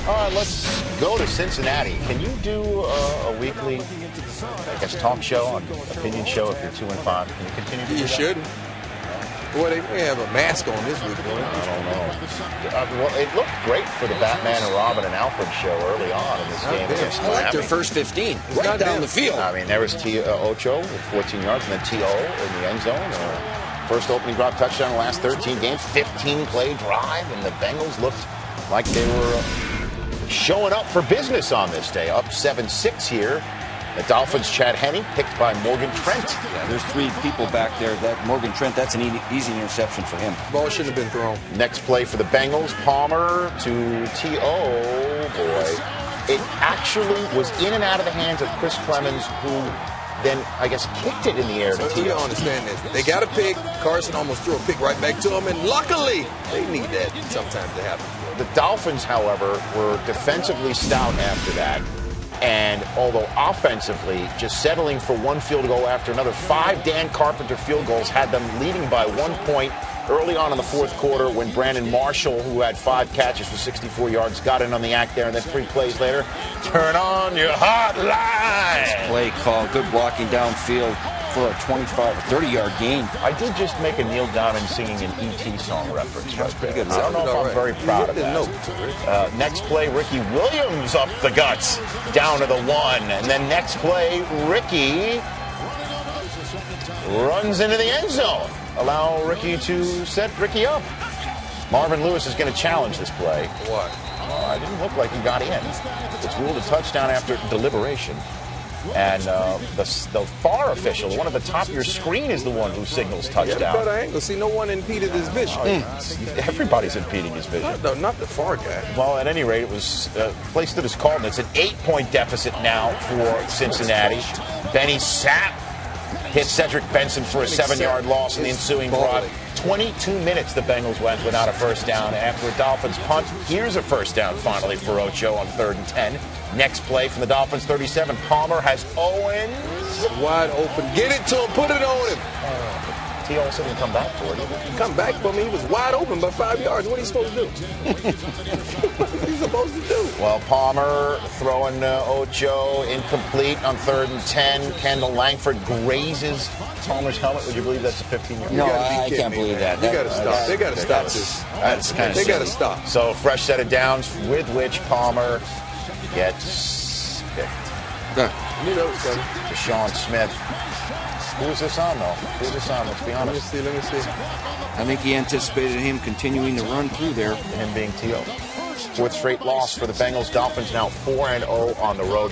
All right, let's go to Cincinnati. Can you do a weekly, I guess, talk show, an opinion show if you're 2-5? Can you continue to do that? You shouldn't. Boy, they may have a mask on this week. I don't know. Well, it looked great for the Batman and Robin and Alfred show early on in this game against I like Miami. their first 15, right down the field. I mean, there was Ocho with 14 yards, and then T.O. in the end zone. First opening drop touchdown in the last 13 games, 15-play drive, and the Bengals looked like they were showing up for business on this day. Up 7-6 here. The Dolphins, Chad Henne, picked by Morgan Trent. Yeah, there's three people back there. That Morgan Trent, that's an easy interception for him. Ball shouldn't have been thrown. Next play for the Bengals, Palmer to T.O. Boy. It actually was in and out of the hands of Chris Clemens, who then, I guess, kicked it in the air to So you T.O. don't understand this. They got a pick. Carson almost threw a pick right back to him, and luckily, they need that sometimes to happen. The Dolphins, however, were defensively stout after that. And although offensively, just settling for one field goal after another, 5 Dan Carpenter field goals had them leading by 1 point early on in the fourth quarter when Brandon Marshall, who had 5 catches for 64 yards, got in on the act there. And then 3 plays later, turn on your hotline. Play call, good blocking downfield for a 25 or 30-yard gain. I did just make a Neil Diamond singing an E.T. song reference. That's pretty good. I don't know if I'm very proud of that. Next play, Ricky Williams up the guts, down to the 1. And then next play, Ricky runs into the end zone. Allow Ricky to set Ricky up. Marvin Lewis is going to challenge this play. What? It didn't look like he got in. It's ruled a touchdown after deliberation. And the FAR official, the one at the top of your screen, is the one who signals touchdown. Yeah, better angle. See, no one impeded his vision. Everybody's impeding his vision. Not the far guy. Well, at any rate, it was placed that is called, and it's an 8-point deficit now for Cincinnati. Benny Sapp hit Cedric Benson for a 7-yard loss in the ensuing drive. 22 minutes the Bengals went without a first down after a Dolphins punt. Here's a first down finally for Ocho on 3rd and 10. Next play from the Dolphins 37. Palmer has Owens wide open. Get it to him. Put it on him. T.O. said he'd come back for it. Come back for me. He was wide open by 5 yards. What are you supposed to do? What are you supposed to do? Well, Palmer throwing Ocho incomplete on 3rd and 10. Kendall Langford grazes Palmer's helmet. Would you believe that's a 15-yard? No, I can't believe that. You got to stop. They got to stop this. That's kind of They got to stop. So fresh set of downs with which Palmer gets picked. You know it's coming. Deshaun Smith. Who is this on, though? Who is this on? Let's be honest. Let me see. I think he anticipated him continuing to run through there. Him being T.O. 4th straight loss for the Bengals. Dolphins now 4-0 on the road.